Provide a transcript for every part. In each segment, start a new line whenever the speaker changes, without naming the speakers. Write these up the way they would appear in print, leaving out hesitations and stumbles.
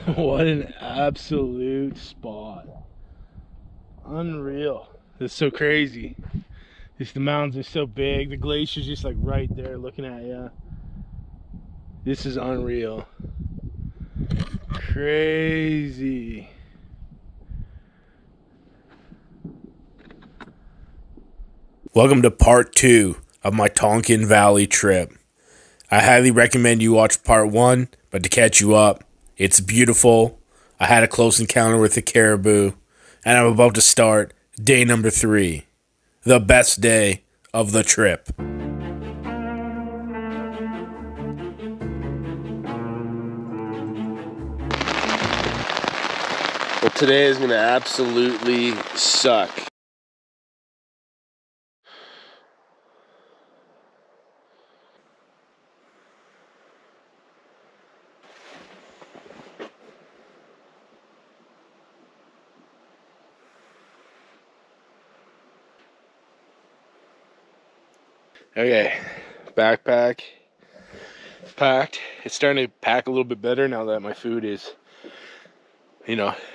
What an absolute spot. Unreal. This is so crazy. The mountains are so big. The glacier's just like right there looking at you. This is unreal. Crazy.
Welcome to part 2 of my Tonquin Valley trip. I highly recommend you watch part 1, but to catch you up, it's beautiful. I had a close encounter with a caribou, and I'm about to start day number 3, the best day of the trip.
Well, today is going to absolutely suck. Okay, backpack packed. It's starting to pack a little bit better now that my food is,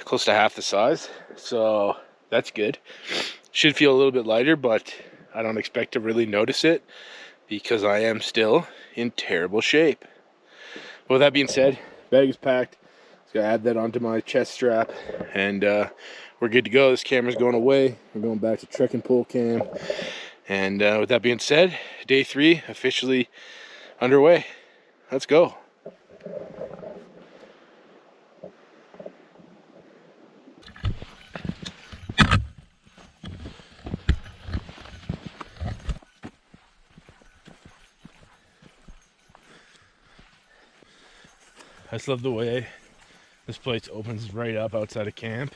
close to half the size. So that's good. Should feel a little bit lighter, but I don't expect to really notice it because I am still in terrible shape. With that being said, bag is packed. Just gotta add that onto my chest strap, and we're good to go. This camera's going away. We're going back to trekking pole cam. And with that being said, day 3 officially underway. Let's go.
I just love the way this place opens right up outside of camp.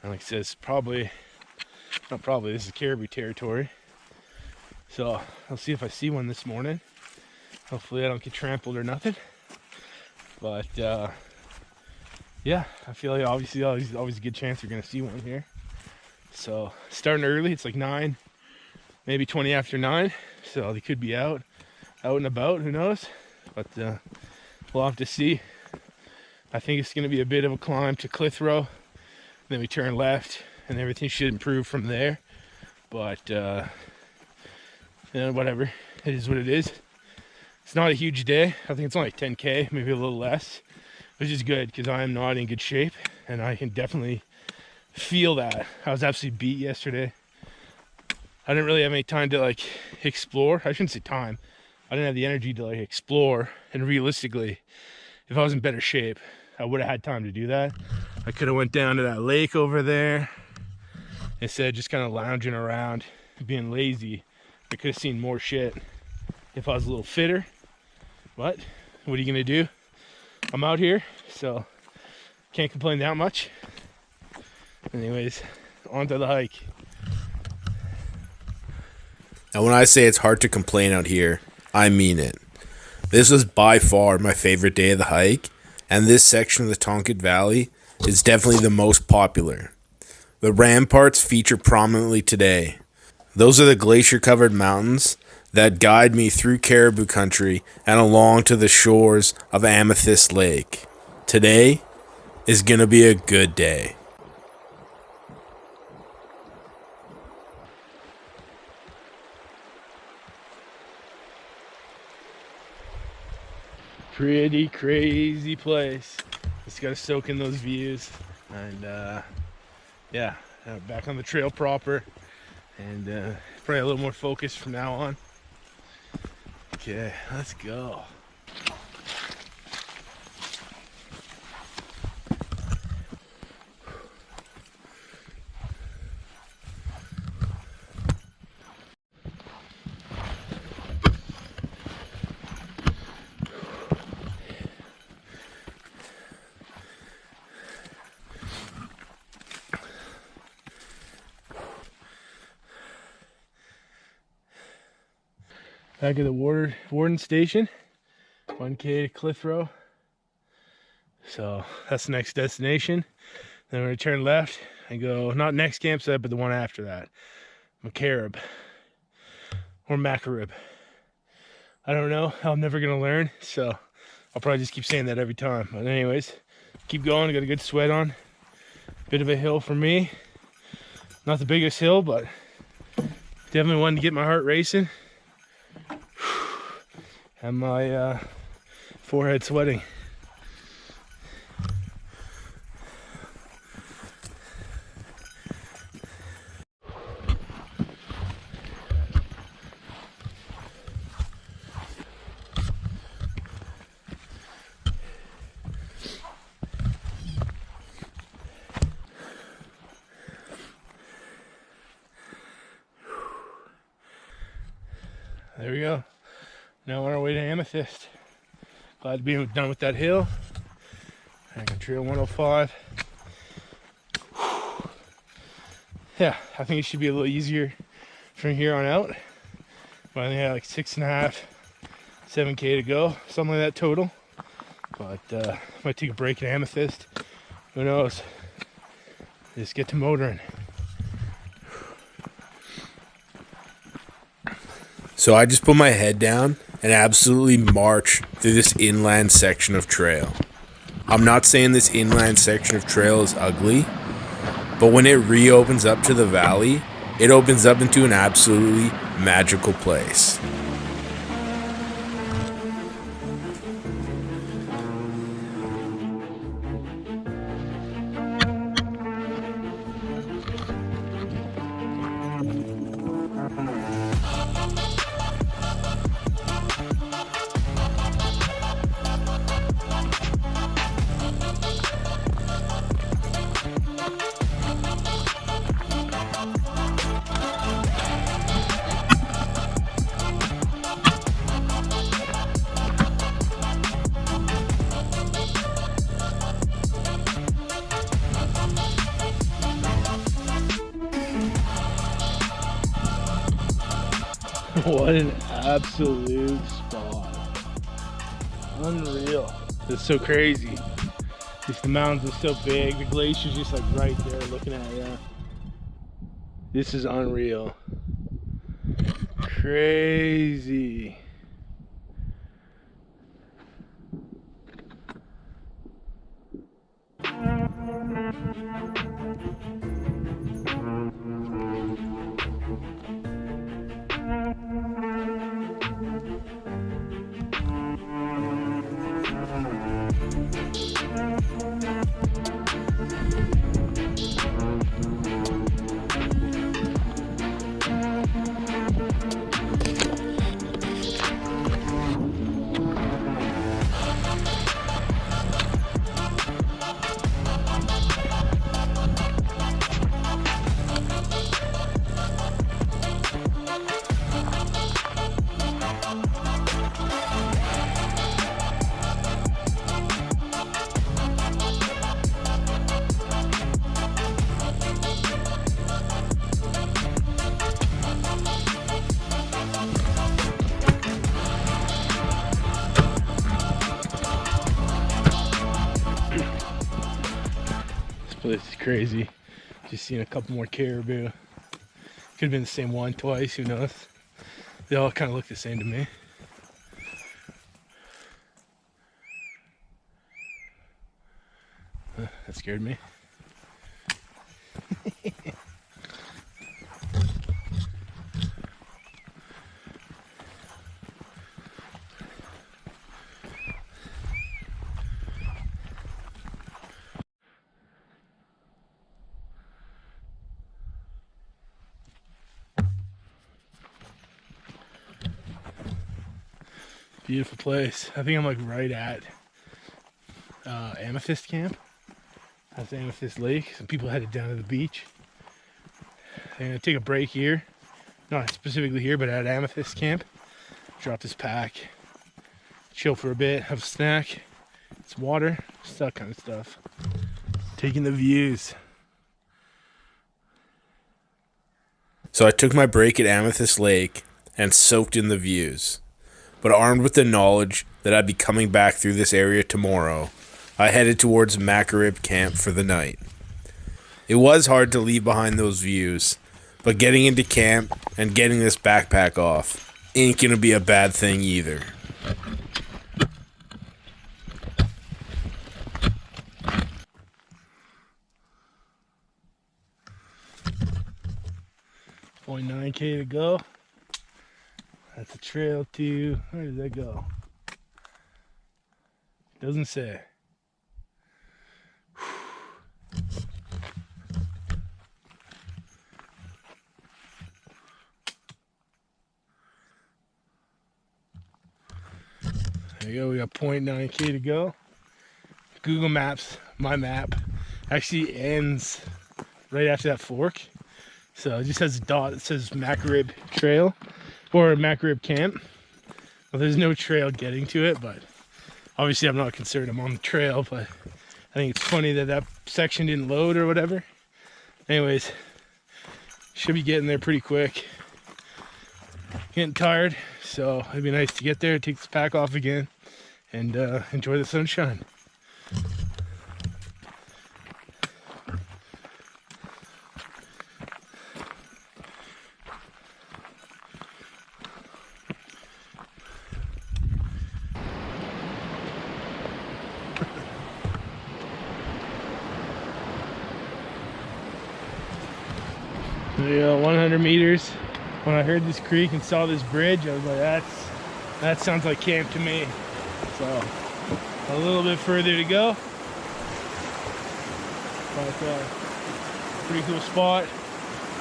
And like I said, it's this is caribou territory. So I'll see if I see one this morning. Hopefully I don't get trampled or nothing. But yeah, I feel like obviously always a good chance you're gonna see one here. So starting early, it's like 9, maybe 20 after 9. So they could be out and about, who knows? But we'll have to see. I think it's gonna be a bit of a climb to Clitheroe. Then we turn left and everything should improve from there. But whatever, it is what it is. It's not a huge day. I think it's only 10K, maybe a little less, which is good because I am not in good shape and I can definitely feel that. I was absolutely beat yesterday. I didn't really have any time to explore. I shouldn't say time. I didn't have the energy to explore, and realistically, if I was in better shape, I would have had time to do that. I could have went down to that lake over there instead of just kind of lounging around being lazy. I could have seen more shit if I was a little fitter. But what are you gonna do? I'm out here, so can't complain that much. Anyways, on to the hike.
And when I say it's hard to complain out here, I mean it. This was by far my favorite day of the hike, and this section of the Tonquin Valley is definitely the most popular. The ramparts feature prominently today. Those are the glacier-covered mountains that guide me through caribou country and along to the shores of Amethyst Lake. Today is going to be a good day.
Pretty crazy place. Just gotta soak in those views. And yeah, back on the trail proper. And probably a little more focused from now on. Okay, let's go. Back at the Warden Station, 1K to Clitheroe. So that's the next destination. Then we're gonna turn left and go, not next campsite, but the one after that. McCarib or Macarib. I don't know. I'm never gonna learn, so I'll probably just keep saying that every time. But anyways, keep going. I got a good sweat on. Bit of a hill for me. Not the biggest hill, but definitely one to get my heart racing. And my forehead sweating. There we go. Now on our way to Amethyst. Glad to be done with that hill. I can trail 105. Yeah, I think it should be a little easier from here on out. But I think I have like 6.5, 7K to go, something like that total. But might take a break at Amethyst. Who knows? Just get to motoring.
So I just put my head down and absolutely march through this inland section of trail. I'm not saying this inland section of trail is ugly, but when it reopens up to the valley, it opens up into an absolutely magical place.
What an absolute spot. Unreal. It's so crazy. Just the mountains are so big. The glacier's just like right there looking at you. This is unreal. Crazy. This is crazy. Just seen a couple more caribou. Could have been the same one twice, who knows? They all kind of look the same to me. That scared me. Beautiful place. I think I'm like right at Amethyst camp. That's Amethyst Lake. Some people headed down to the beach. I'm gonna take a break here. Not specifically here, but at Amethyst camp. Drop this pack. Chill for a bit, have a snack. It's water, just that kind of stuff. Taking the views.
So I took my break at Amethyst Lake and soaked in the views. But armed with the knowledge that I'd be coming back through this area tomorrow, I headed towards Macarib camp for the night. It was hard to leave behind those views, but getting into camp and getting this backpack off ain't gonna be a bad thing either.
.9K to go. That's a trail to, where did that go? Doesn't say. There you go, we got 0.9K to go. Google Maps, my map, actually ends right after that fork. So it just has a dot that says Macarib Trail or Macarib Camp. Well, there's no trail getting to it, but obviously I'm not concerned, I'm on the trail, but I think it's funny that that section didn't load or whatever. Anyways, should be getting there pretty quick. Getting tired, so it'd be nice to get there, take this pack off again, and enjoy the sunshine. There you go, 100 meters. When I heard this creek and saw this bridge, I was like, that sounds like camp to me. So, a little bit further to go. But pretty cool spot.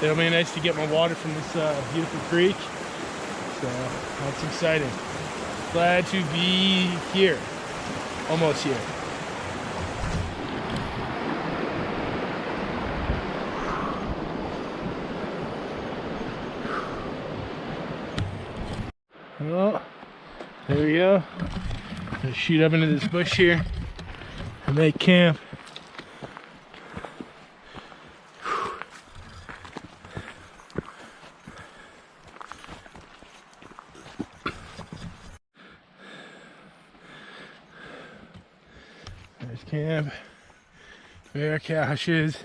It'll be nice to get my water from this beautiful creek. So, that's exciting. Glad to be here. Almost here. Oh, there we go. Let's shoot up into this bush here and make camp. There's camp. Bear caches.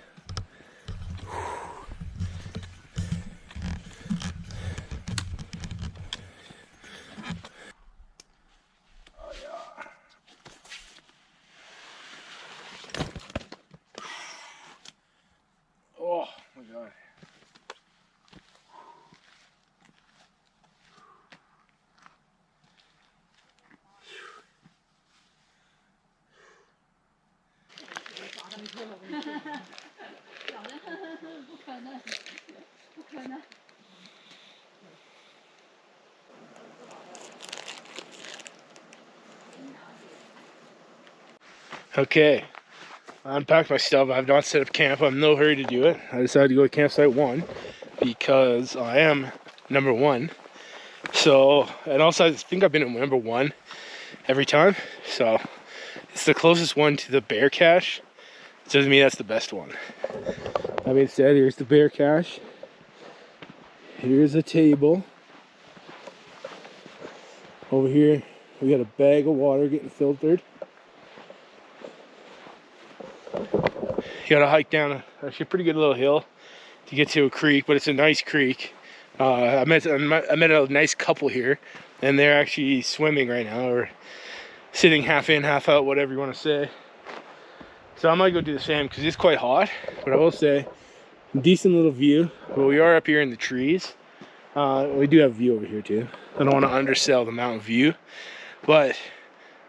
Oh my god. Okay, I unpacked my stuff. I have not set up camp. I'm in no hurry to do it. I decided to go to campsite 1 because I am number 1. So, and also I think I've been at number 1 every time. So, it's the closest one to the bear cache. It doesn't mean that's the best one. That being said, here's the bear cache. Here's a table. Over here, we got a bag of water getting filtered. You gotta hike down actually a pretty good little hill to get to a creek, but it's a nice creek. I met a nice couple here, and they're actually swimming right now, or sitting half in, half out, whatever you want to say. So I might go do the same because it's quite hot, but I will say, decent little view. But we are up here in the trees. We do have a view over here too. I don't want to undersell the mountain view, but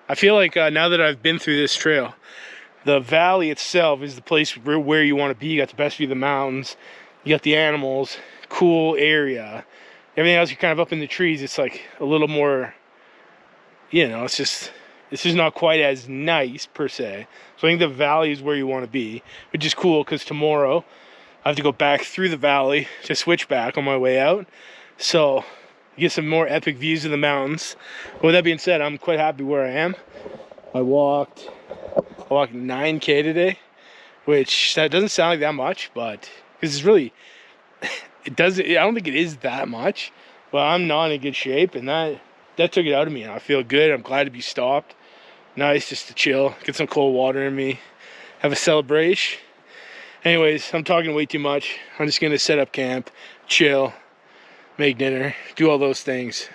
I feel like now that I've been through this trail, the valley itself is the place where you want to be. You got the best view of the mountains, you got the animals, cool area. Everything else, you're kind of up in the trees. It's like a little more, you know, it's just not quite as nice per se. So I think the valley is where you want to be, which is cool because tomorrow I have to go back through the valley to switch back on my way out. So you get some more epic views of the mountains. But with that being said, I'm quite happy where I am. I walked 9K today, which that doesn't sound like that much, but because it's really, I don't think it is that much, but I'm not in good shape, and that took it out of me, and I feel good. I'm glad to be stopped. Nice just to chill, get some cold water in me, have a celebration. Anyways, I'm talking way too much. I'm just gonna set up camp, chill, make dinner, do all those things.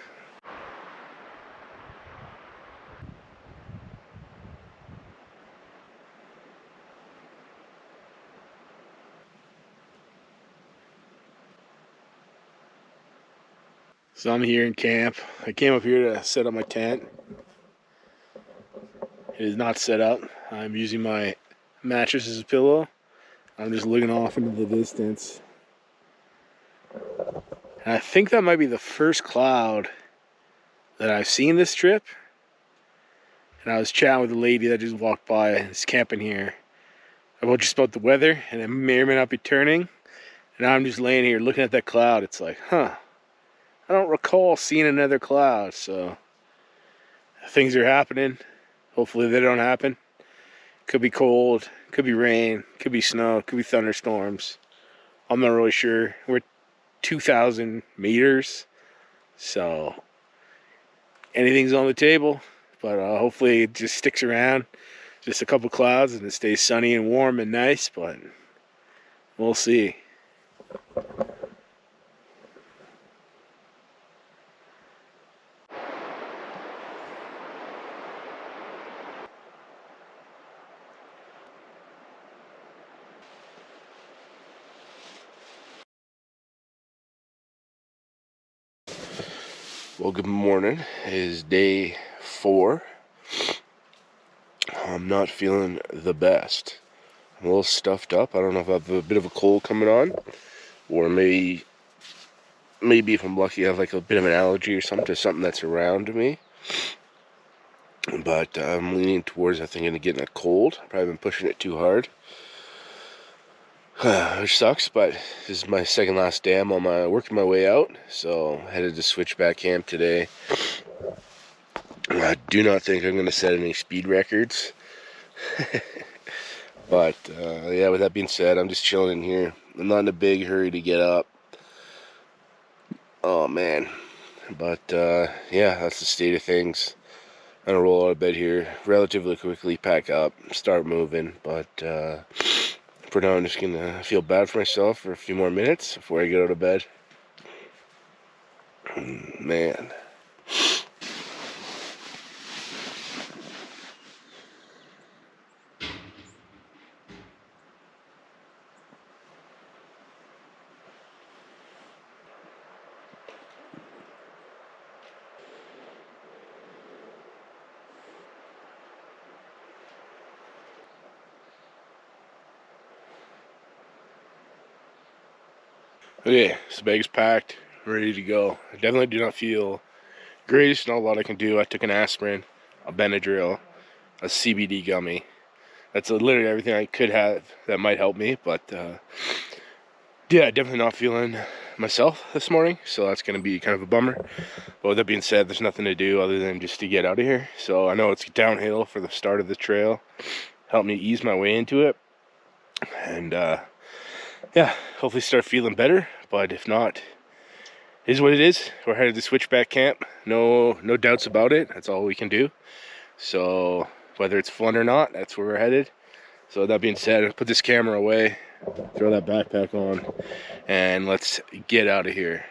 So I'm here in camp. I came up here to set up my tent. It is not set up. I'm using my mattress as a pillow. I'm just looking off into the distance. And I think that might be the first cloud that I've seen this trip. And I was chatting with a lady that just walked by and is camping here about just about the weather, and it may or may not be turning. And I'm just laying here looking at that cloud. It's like, I don't recall seeing another cloud. So things are happening. Hopefully they don't happen. Could be cold, could be rain, could be snow, could be thunderstorms. I'm not really sure. We're 2,000 meters, so anything's on the table. But hopefully it just sticks around. Just a couple clouds and it stays sunny and warm and nice, but we'll see. Well, good morning. It is day 4. I'm not feeling the best. I'm a little stuffed up. I don't know if I have a bit of a cold coming on, or maybe if I'm lucky I have like a bit of an allergy or something to something that's around me. But I'm leaning towards, I think, getting a cold. Probably been pushing it too hard. Which sucks, but this is my second last day. I'm on working my way out, so I headed to Switchback Camp today. I do not think I'm going to set any speed records. But yeah, with that being said, I'm just chilling in here. I'm not in a big hurry to get up. Oh man. But yeah, that's the state of things. I'm going to roll out of bed here relatively quickly, pack up, start moving. But for now, I'm just going to feel bad for myself for a few more minutes before I get out of bed. Man. Okay, so bag's packed, ready to go. I definitely do not feel greatest. Not a lot I can do. I took an aspirin, a Benadryl, a CBD gummy. That's literally everything I could have that might help me. But yeah, definitely not feeling myself this morning, so that's going to be kind of a bummer. But with that being said, there's nothing to do other than just to get out of here. So I know it's downhill for the start of the trail. Help me ease my way into it. And yeah, hopefully start feeling better. But if not, it is what it is. We're headed to Switchback Camp. No doubts about it. That's all we can do. So whether it's fun or not, that's where we're headed. So that being said, I'll put this camera away, throw that backpack on, and let's get out of here.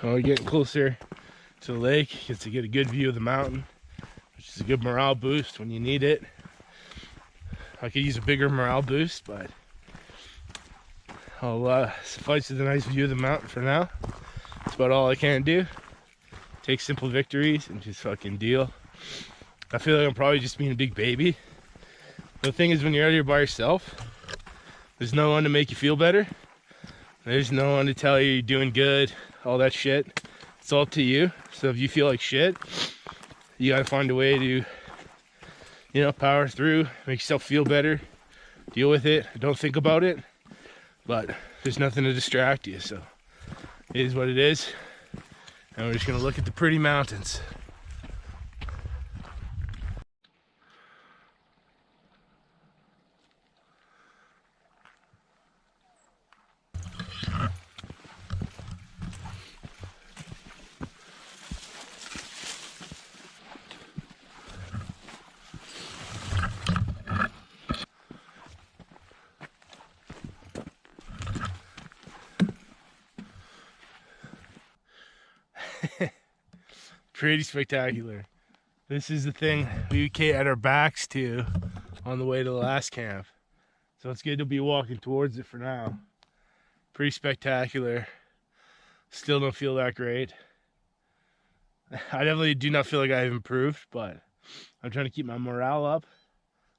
Well, we're getting closer to the lake. Gets to get a good view of the mountain, which is a good morale boost when you need it. I could use a bigger morale boost, but I'll suffice with a nice view of the mountain for now. That's about all I can do. Take simple victories and just fucking deal. I feel like I'm probably just being a big baby. The thing is, when you're out here by yourself, there's no one to make you feel better. There's no one to tell you you're doing good, all that shit. It's all up to you. So if you feel like shit, you gotta find a way to, you know, power through, make yourself feel better, deal with it, don't think about it. But there's nothing to distract you, so it is what it is. And we're just gonna look at the pretty mountains.
pretty spectacular. This is the thing we at our backs to on the way to the last camp. So it's good to be walking towards it for now. Pretty spectacular. Still don't feel that great. I definitely do not feel like I've improved, but I'm trying to keep my morale up.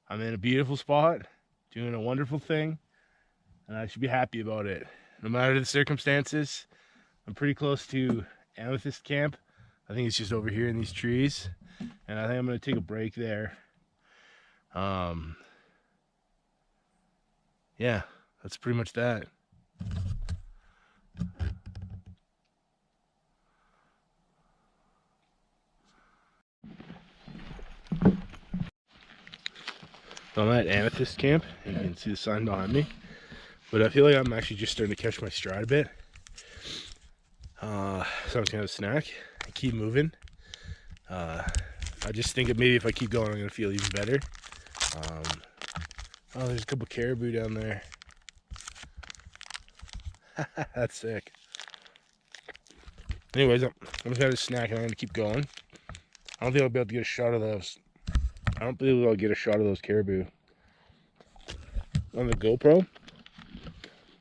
I'm in a beautiful spot, doing a wonderful thing, and I should be happy about it. No matter the circumstances, I'm pretty close to Amethyst Camp. I think it's just over here in these trees, and I think I'm going to take a break there. Yeah, that's pretty much that. So I'm at Amethyst Camp, and you can see the sign behind me. But I feel like I'm actually just starting to catch my stride a bit. So I'm just gonna have a snack and keep moving. I just think that maybe if I keep going, I'm gonna feel even better. Oh, there's a couple caribou down there. That's sick. Anyways, I'm just gonna have a snack and I'm gonna keep going. I don't think I'll be able to get a shot of those. I don't believe I'll get a shot of those caribou on the GoPro,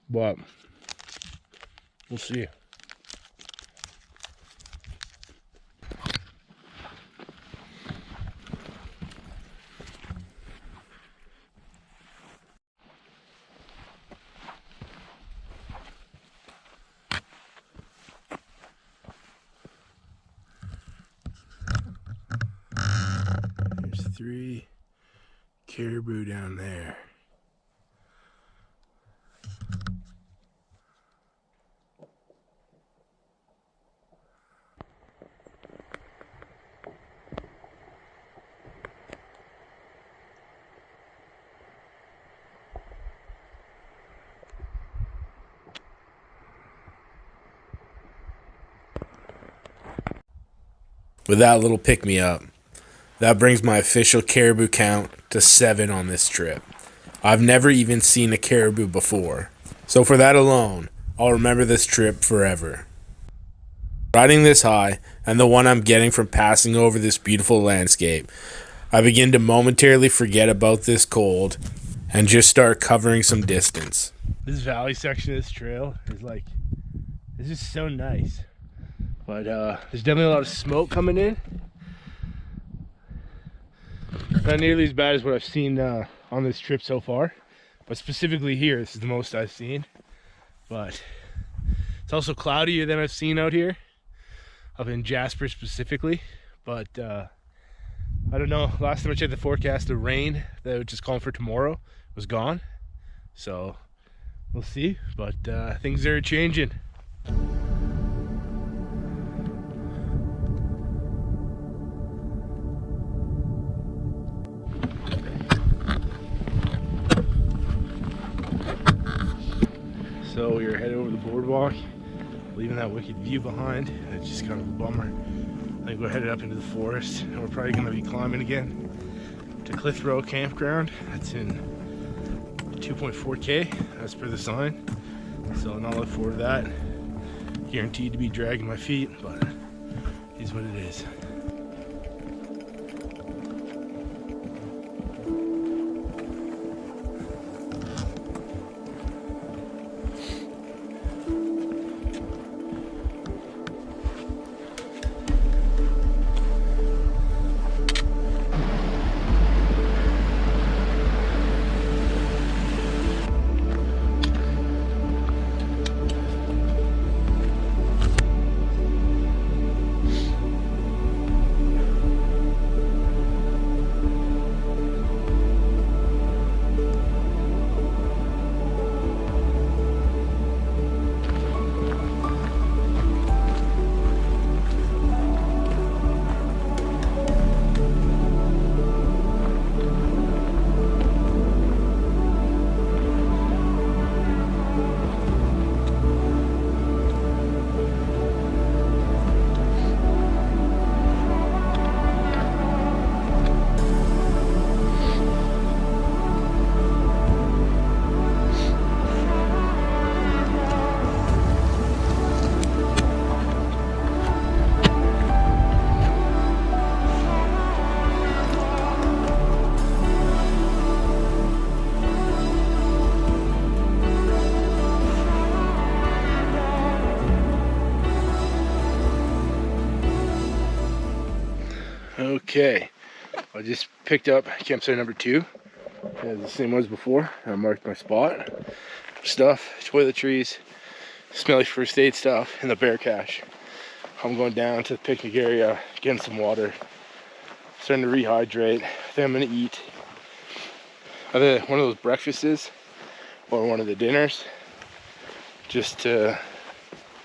but we'll see. There's 3 caribou down there.
With that little pick-me-up, that brings my official caribou count to 7 on this trip. I've never even seen a caribou before, so for that alone, I'll remember this trip forever. Riding this high, and the one I'm getting from passing over this beautiful landscape, I begin to momentarily forget about this cold and just start covering some distance.
This valley section of this trail is like, it's just so nice. But there's definitely a lot of smoke coming in. Not nearly as bad as what I've seen on this trip so far, but specifically here, this is the most I've seen. But it's also cloudier than I've seen out here, up in Jasper specifically. But I don't know, last time I checked the forecast, the rain that was just calling for tomorrow was gone. So we'll see, but things are changing. So we were headed over the boardwalk, leaving that wicked view behind. It's just kind of a bummer. I think we're headed up into the forest, and we're probably going to be climbing again to Cliff Row Campground. That's in 2.4K as per the sign. So I'm not looking forward to that. Guaranteed to be dragging my feet, but it is what it is.
Okay, I just picked up campsite number 2. As the same as before. I marked my spot. Stuff, toiletries, smelly first aid stuff, and the bear cache. I'm going down to the picnic area, getting some water, starting to rehydrate. I think I'm gonna eat either one of those breakfasts or one of the dinners, just to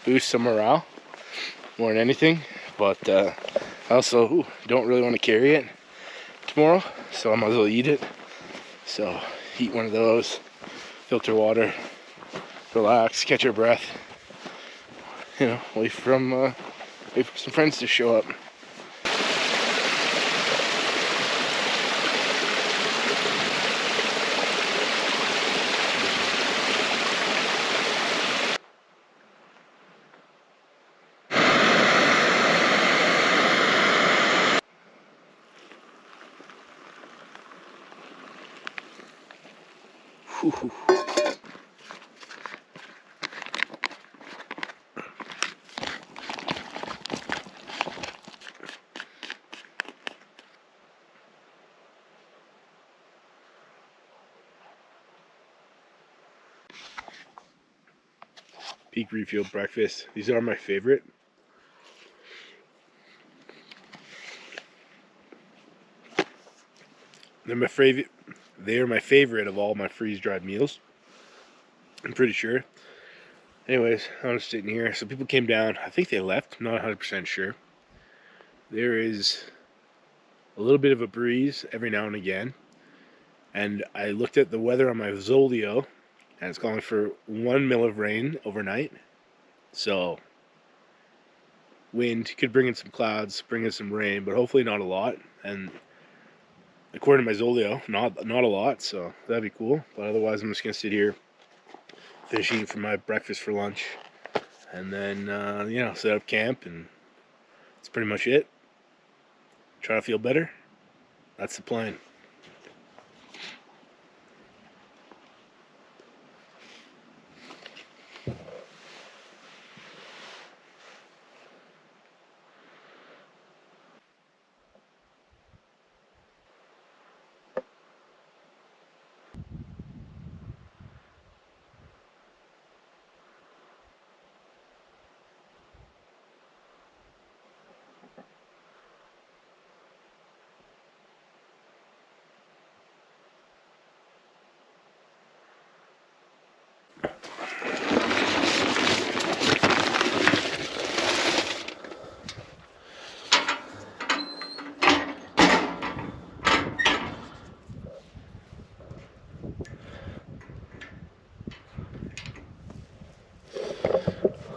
boost some morale more than anything. But I also don't really want to carry it tomorrow, so I might as well eat it. So eat one of those, filter water, relax, catch your breath, wait for some friends to show up. Whew. Peak refuel breakfast. These are my favorite. They are my favorite of all my freeze-dried meals. I'm pretty sure. Anyways, I'm just sitting here. So people came down. I think they left. I'm not 100% sure. There is a little bit of a breeze every now and again. And I looked at the weather on my Zolio, and it's calling for 1 mil of rain overnight. So wind could bring in some clouds, bring in some rain, but hopefully not a lot. And according to my Zolio, not a lot, so that'd be cool. But otherwise, I'm just gonna sit here, finish eating for my breakfast for lunch, and then set up camp, and that's pretty much it. Try to feel better. That's the plan.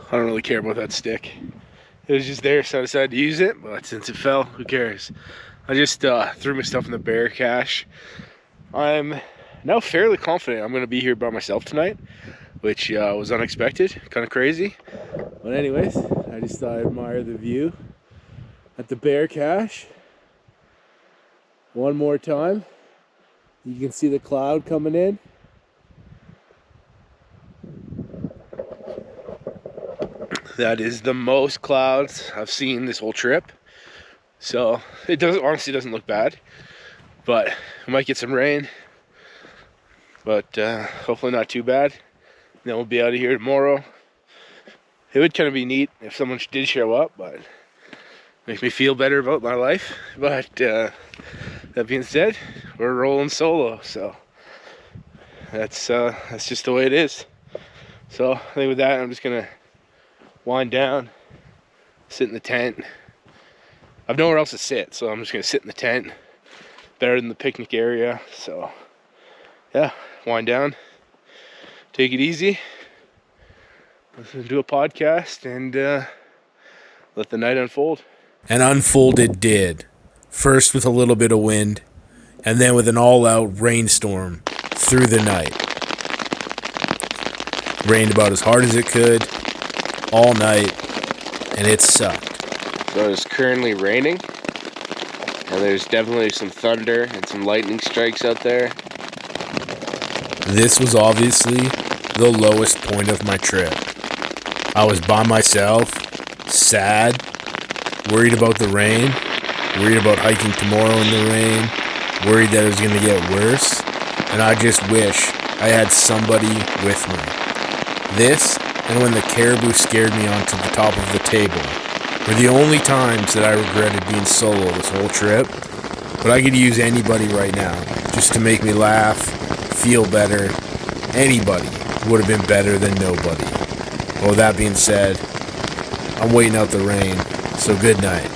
I don't really care about that stick. It was just there, so I decided to use it, but since it fell, who cares? I just threw my stuff in the bear cache. I'm now fairly confident I'm going to be here by myself tonight, which was unexpected, kind of crazy. But anyways, I just thought I'd admire the view at the bear cache. One more time. You can see the cloud coming in. That is the most clouds I've seen this whole trip. So it honestly doesn't look bad, but we might get some rain, but hopefully not too bad. Then we'll be out of here tomorrow. It would kind of be neat if someone did show up, but makes me feel better about my life. But that being said, we're rolling solo, so that's just the way it is. So I think with that, I'm just gonna wind down, sit in the tent. I've nowhere else to sit, so I'm just gonna sit in the tent. Better than the picnic area. So yeah, wind down, take it easy, listen to a podcast, and let the night unfold.
And unfold it did. First with a little bit of wind, and then with an all-out rainstorm through the night. Rained about as hard as it could, all night, and it sucked.
So it's currently raining, and there's definitely some thunder and some lightning strikes out there.
This was obviously the lowest point of my trip. I was by myself, sad, worried about the rain, worried about hiking tomorrow in the rain, worried that it was going to get worse, and I just wish I had somebody with me. This, and when the caribou scared me onto the top of the table, were the only times that I regretted being solo this whole trip, but I could use anybody right now, just to make me laugh, feel better. Anybody would have been better than nobody. Well, that being said, I'm waiting out the rain, so good night.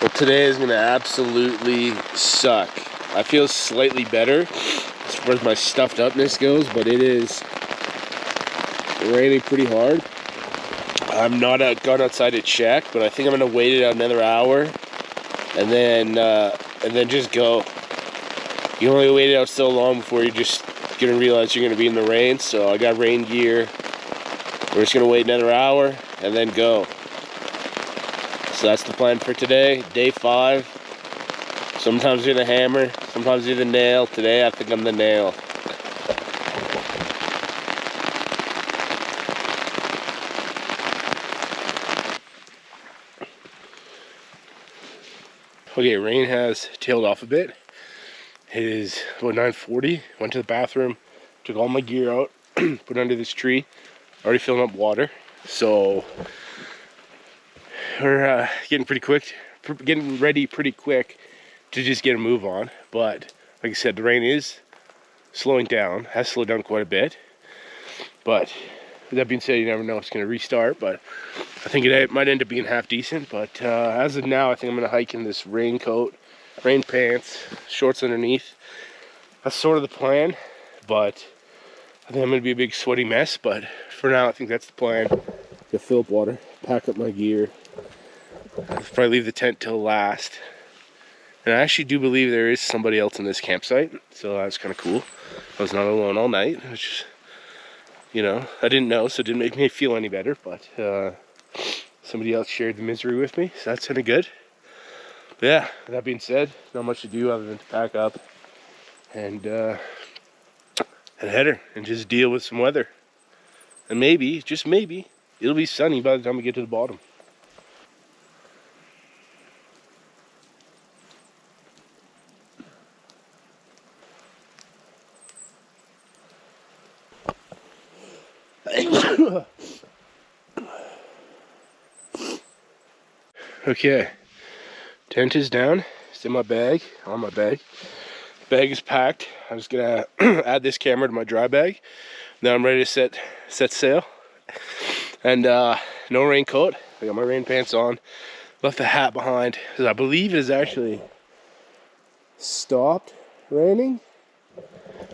Well, today is going to absolutely suck. I feel slightly better as far as my stuffed upness goes, but it is raining pretty hard. I'm not gone outside to check, but I think I'm going to wait it out another hour and then just go. You only wait it out so long before you're just going to realize you're going to be in the rain, so I got rain gear. We're just going to wait another hour and then go. So that's the plan for today, day 5. Sometimes you're the hammer, sometimes you're the nail. Today I think I'm the nail. Okay, rain has tailed off a bit. It is about 9:40. Went to the bathroom, took all my gear out, put it under this tree. Already filling up water. So we're getting ready pretty quick to just get a move on. But like I said, the rain is slowing down, has slowed down quite a bit. But with that being said, you never know, it's going to restart. But I think it might end up being half decent. But as of now, I think I'm going to hike in this raincoat, rain pants, shorts underneath. That's sort of the plan. But I think I'm going to be a big sweaty mess. But for now, I think that's the plan. To fill up water, pack up my gear. I'll probably leave the tent till last. And I actually do believe there is somebody else in this campsite. So that's kind of cool. I was not alone all night. Which, you know, I didn't know, so it didn't make me feel any better. But somebody else shared the misery with me. So that's kind of good. But yeah, with that being said, not much to do other than to pack up and header and just deal with some weather. And maybe, just maybe, it'll be sunny by the time we get to the bottom. Okay, tent is down. It's in my bag, on my bag. Bag is packed. I'm just gonna add this camera to my dry bag. Now I'm ready to set sail. And no raincoat. I got my rain pants on. Left the hat behind because I believe it has actually stopped raining,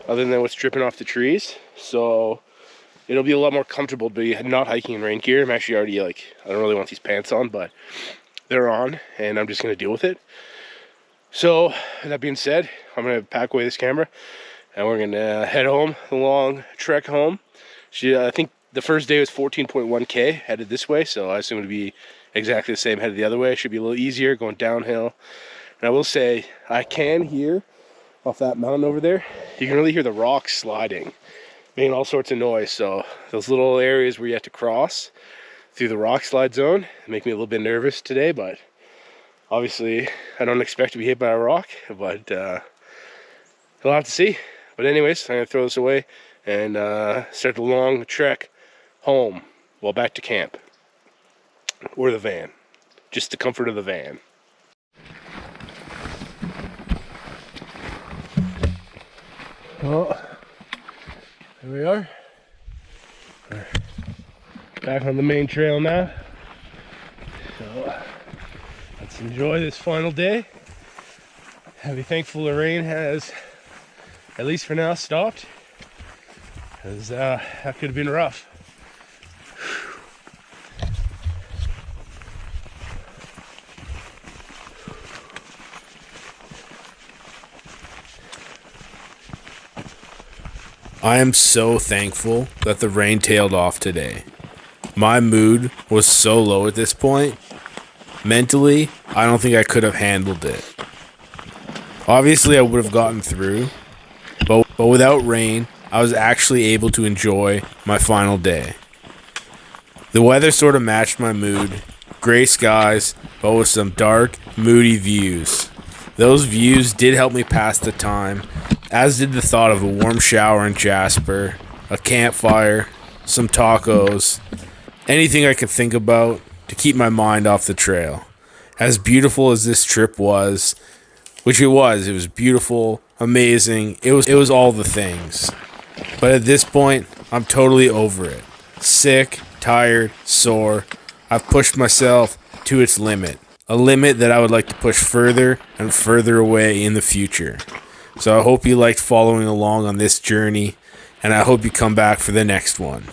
other than what's dripping off the trees. So it'll be a lot more comfortable to be not hiking in rain gear. I'm actually already I don't really want these pants on, but they're on, and I'm just gonna deal with it. So that being said, I'm gonna pack away this camera, and we're gonna head home. The long trek home. I think the first day was 14.1k headed this way, so I assume it'll be exactly the same headed the other way. It should be a little easier going downhill. And I will say, I can hear off that mountain over there, you can really hear the rocks sliding, making all sorts of noise. So those little areas where you have to cross through the rock slide zone make me a little bit nervous today, but obviously I don't expect to be hit by a rock, but we'll have to see. But anyways, I'm gonna throw this away and start the long trek home, well, back to camp, or the van, just the comfort of the van. Well, here we are. We're back on the main trail now. So let's enjoy this final day. I'll be thankful the rain has, at least for now, stopped, because that could have been rough.
I am so thankful that the rain tailed off today. My mood was so low at this point. Mentally, I don't think I could have handled it. Obviously, I would have gotten through, but without rain, I was actually able to enjoy my final day. The weather sort of matched my mood. Gray skies, but with some dark, moody views. Those views did help me pass the time, as did the thought of a warm shower in Jasper, a campfire, some tacos, anything I could think about to keep my mind off the trail. As beautiful as this trip was, which it was beautiful, amazing, it was all the things. But at this point, I'm totally over it. Sick, tired, sore. I've pushed myself to its limit. A limit that I would like to push further and further away in the future. So I hope you liked following along on this journey, and I hope you come back for the next one.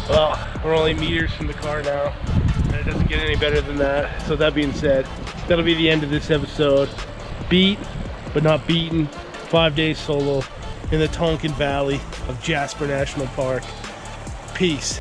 Well, we're only meters from the car now, and it doesn't get any better than that. So that being said, that'll be the end of this episode. Beat, but not beaten. 5 days solo in the Tonquin Valley of Jasper National Park. Peace.